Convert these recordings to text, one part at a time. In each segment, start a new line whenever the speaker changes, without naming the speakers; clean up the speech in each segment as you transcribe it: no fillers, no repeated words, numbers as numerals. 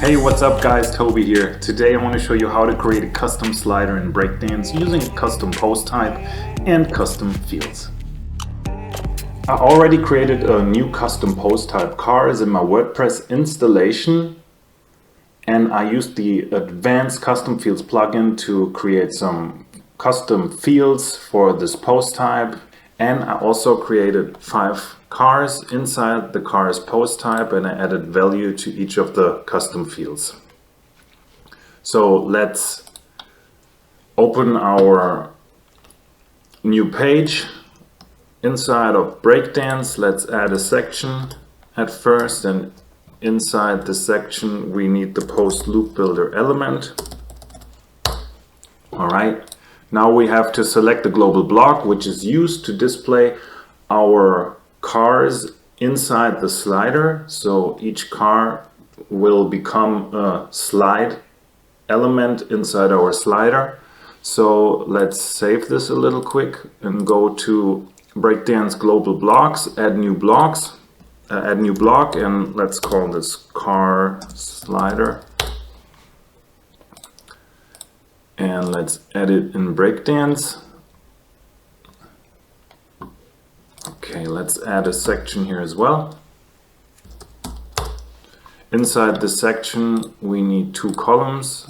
Hey, what's up guys, Toby here. Today I want to show you how to create a custom slider in Breakdance using a custom post type and custom fields. I already created a new custom post type cars in my WordPress installation, and I used the advanced custom fields plugin to create some custom fields for this post type. And I also created 5 cars inside the cars post type, and I added value to each of the custom fields. So let's open our new page inside of Breakdance. Let's add a section at first, and inside the section we need the post loop builder element. All right. Now we have to select the global block, which is used to display our cars inside the slider. So each car will become a slide element inside our slider. So let's save this a little quick and go to Breakdance global blocks, add new blocks, add new block, and let's call this car slider. And let's add it in Breakdance. Okay, let's add a section here as well. Inside the section we need 2 columns.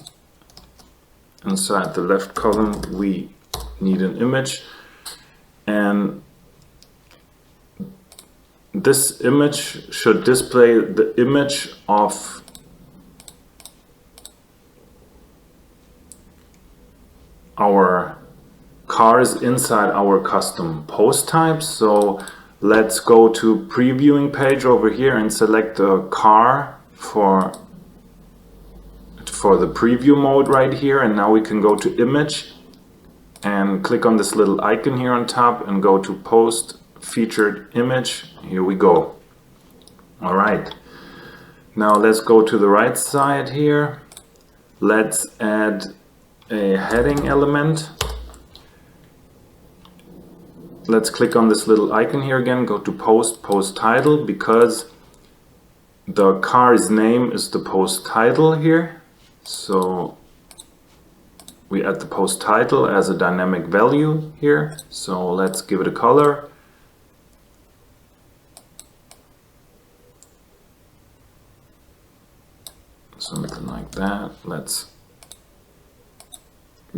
Inside the left column we need an image, and this image should display the image of our cars inside our custom post types. So let's go to previewing page over here and select a car for the preview mode right here, and now we can go to image and click on this little icon here on top and go to post featured image. Here we go. All right, now let's go to the right side here. Let's add a heading element. Let's click on this little icon here again, go to post title, because the car's name is the post title here. So we add the post title as a dynamic value here. So let's give it a color. Something like that. Let's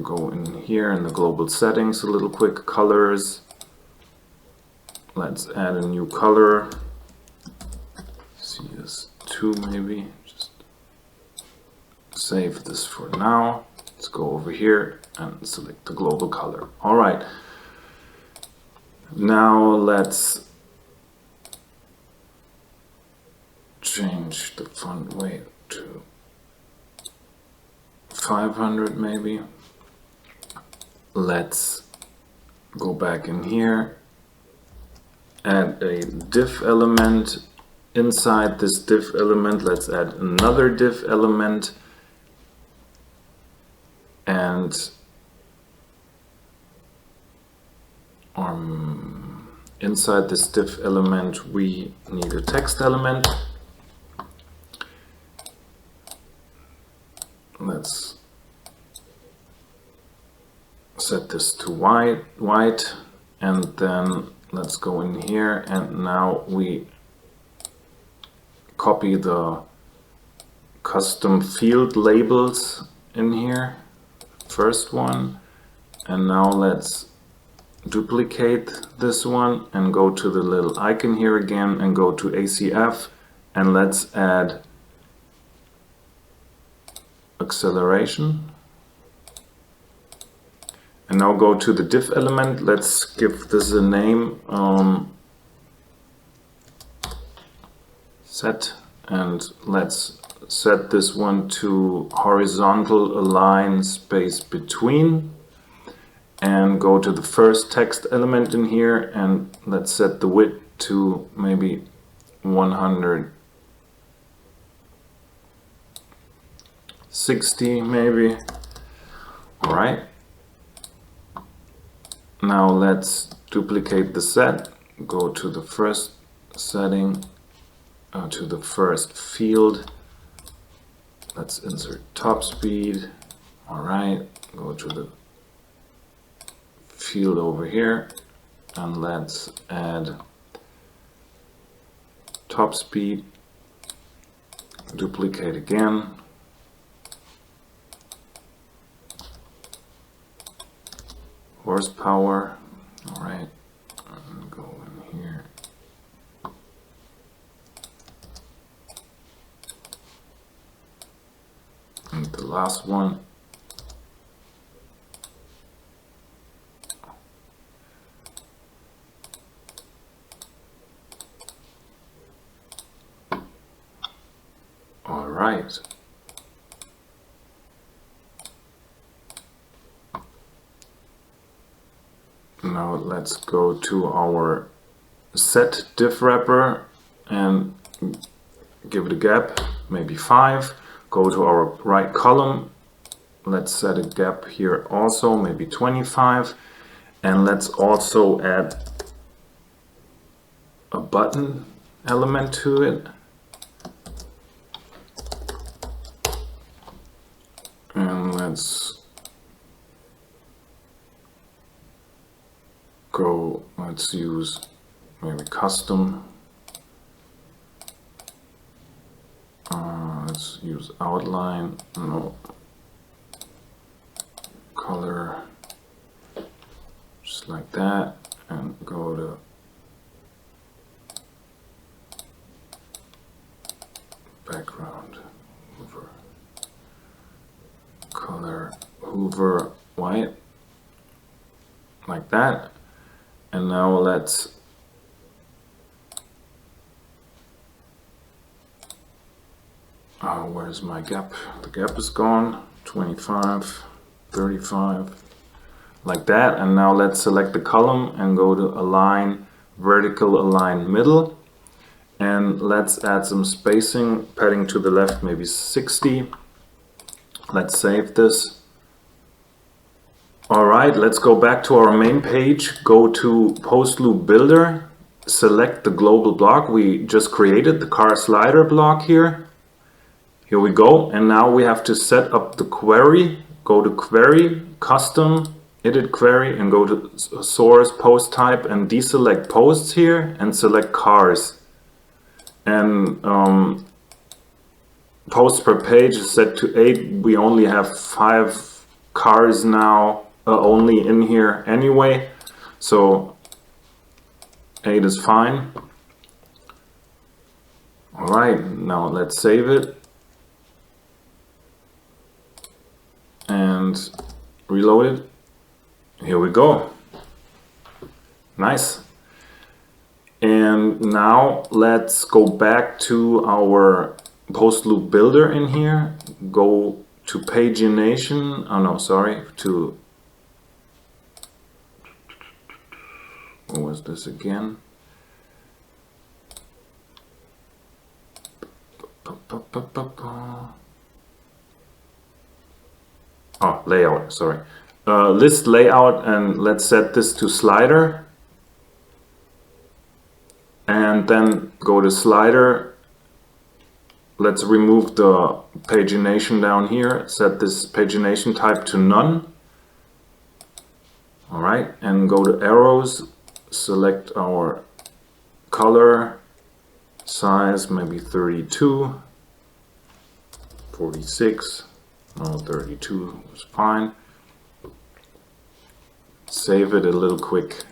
go in here in the global settings a little quick, colors. Let's add a new color, CS2 maybe. Just save this for now. Let's go over here and select the global color. All right, now let's change the font weight to 500 maybe. Let's go back in here, add a div element. Inside this div element, let's add another div element, and inside this div element we need a text element. Let's set this to white, and then let's go in here, and now we copy the custom field labels in here, first one, and now let's duplicate this one and go to the little icon here again and go to ACF, and let's add acceleration. And now go to the div element. Let's give this a name, set, and let's set this one to horizontal align space between, and go to the first text element in here, and let's set the width to maybe 160 maybe. All right. Now let's duplicate the set, go to the first setting, to the first field, Let's insert top speed. All right, go to the field over here and let's add top speed. Duplicate again. Horsepower. All right, and go in here. And the last one. All right. Now let's go to our set div wrapper and give it a gap, maybe 5. Go to our right column. Let's set a gap here also, maybe 25. And let's also add a button element to it. And let's use maybe custom. Let's use outline, no, color, just like that, and go to background, Hoover, color, Hoover, white, like that. And now let's where's my gap? The gap is gone. 25, 35, like that. And now let's select the column and go to align, vertical align middle. And let's add some spacing, padding to the left, maybe 60. Let's save this. All right, let's go back to our main page. Go to Post Loop Builder. Select the global block we just created, the car slider block here. Here we go, and now we have to set up the query. Go to Query, Custom, Edit Query, and go to Source, Post Type, and deselect Posts here, and select Cars. And posts per page is set to 8. We only have 5 cars now, only in here anyway, so 8 is fine. All right, now let's save it. And reload it. Here we go. Nice. And now let's go back to our post loop builder in here. Go to pagination. Oh no, sorry. To what was this again? Oh, layout, sorry. List layout, and let's set this to slider. And then go to slider. Let's remove the pagination down here. Set this pagination type to none. All right, and go to arrows. Select our color, size, maybe 32, 46. No, 32 is fine. Save it a little quick.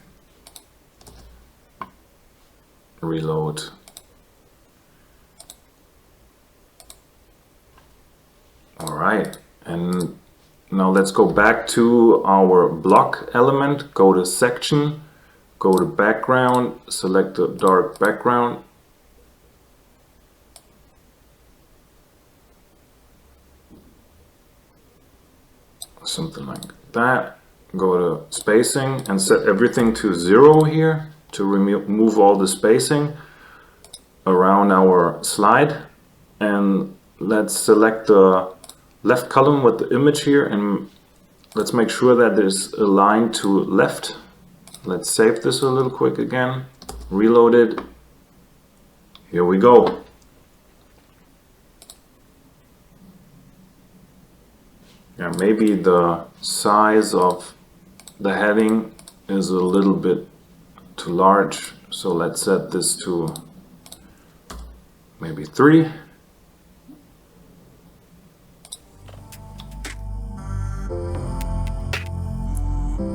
Reload. All right, and now let's go back to our block element. Go to section, go to background, select the dark background. Something like that. Go to spacing and set everything to 0 here to remove all the spacing around our slide. And let's select the left column with the image here, and let's make sure that it's aligned to left. Let's save this a little quick again. Reload it. Here we go. Yeah, maybe the size of the heading is a little bit too large, so let's set this to maybe 3.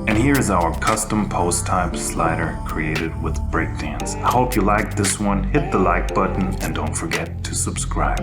And here's our custom post type slider created with Breakdance. I hope you liked this one. Hit the like button and don't forget to subscribe.